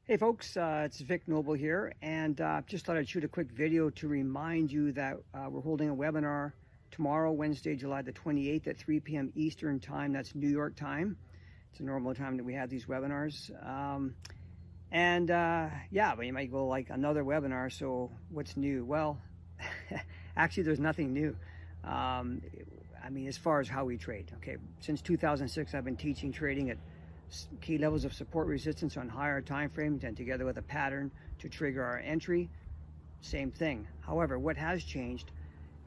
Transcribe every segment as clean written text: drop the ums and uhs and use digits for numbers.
Hey folks, it's Vic Noble here, and just thought I'd shoot a quick video to remind you that we're holding a webinar tomorrow, Wednesday, July the 28th at 3 p.m. Eastern Time. That's New York time. It's a normal time that we have these webinars. Yeah, but you might go like another webinar, so what's new? Well, actually there's nothing new. I mean, as far as how we trade, okay, since 2006 I've been teaching trading at key levels of support resistance on higher time frames and together with a pattern to trigger our entry. Same thing. However, what has changed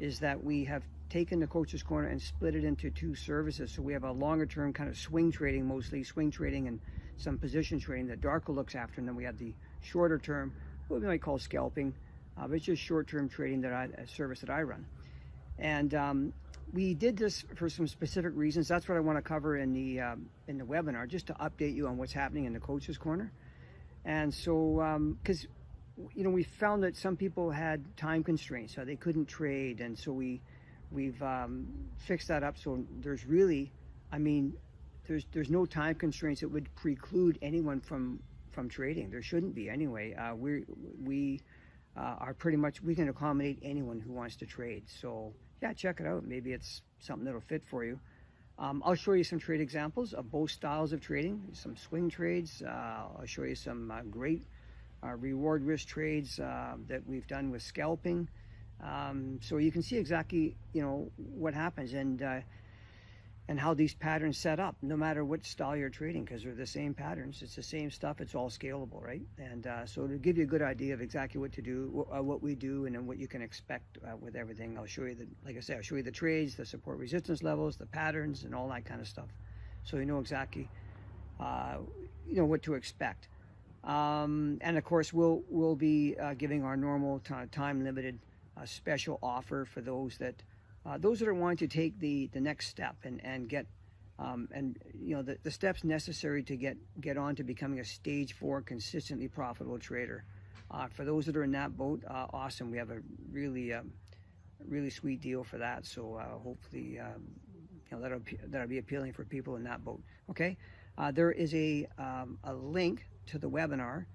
is that we have taken the Coach's Corner and split it into two services. So we have a longer term kind of swing trading, mostly swing trading and some position trading that Darko looks after, and then we have the shorter term, what we might call scalping, but it's just short-term trading a service that I run. And we did this for some specific reasons. That's what I want to cover in the webinar, just to update you on what's happening in the Coach's Corner. And so, because we found that some people had time constraints, so they couldn't trade, and so we've fixed that up. So there's really, I mean, there's no time constraints that would preclude anyone from trading. There shouldn't be anyway. We are pretty much, we can accommodate anyone who wants to trade. So yeah, check it out. Maybe it's something that'll fit for you. I'll show you some trade examples of both styles of trading, some swing trades. I'll show you some great reward risk trades that we've done with scalping. So you can see exactly, what happens and how these patterns set up, no matter what style you're trading, because they're the same patterns. It's the same stuff. It's all scalable, right? And so to give you a good idea of exactly what to do, what we do, and then what you can expect with everything, I'll show you like I say, I'll show you the trades, the support resistance levels, the patterns, and all that kind of stuff. So you know exactly, what to expect. And of course, we'll be giving our normal time limited special offer for those that are wanting to take the next step and get the steps necessary to get on to becoming a stage 4 consistently profitable trader. For those that are in that boat, awesome. We have a really sweet deal for that. So hopefully that'll be appealing for people in that boat. Okay, there is a link to the webinar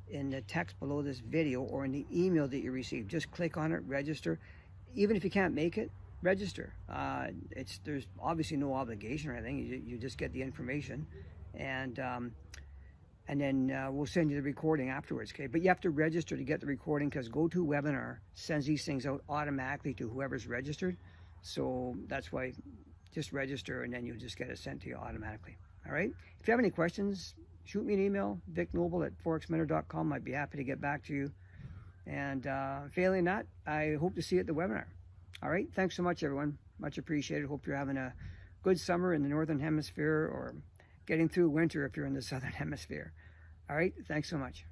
in the text below this video or in the email that you receive. Just click on it, register. Even if you can't make it, register. There's obviously no obligation or anything. You just get the information, and then we'll send you the recording afterwards. Okay, but you have to register to get the recording, because GoToWebinar sends these things out automatically to whoever's registered. So that's why just register, and then you'll just get it sent to you automatically. All right. If you have any questions, shoot me an email, vicnoble@forexmentor.com. I'd be happy to get back to you. And failing that, I hope to see you at the webinar. All right, thanks so much, everyone. Much appreciated. Hope you're having a good summer in the Northern Hemisphere, or getting through winter if you're in the Southern Hemisphere. All right, thanks so much.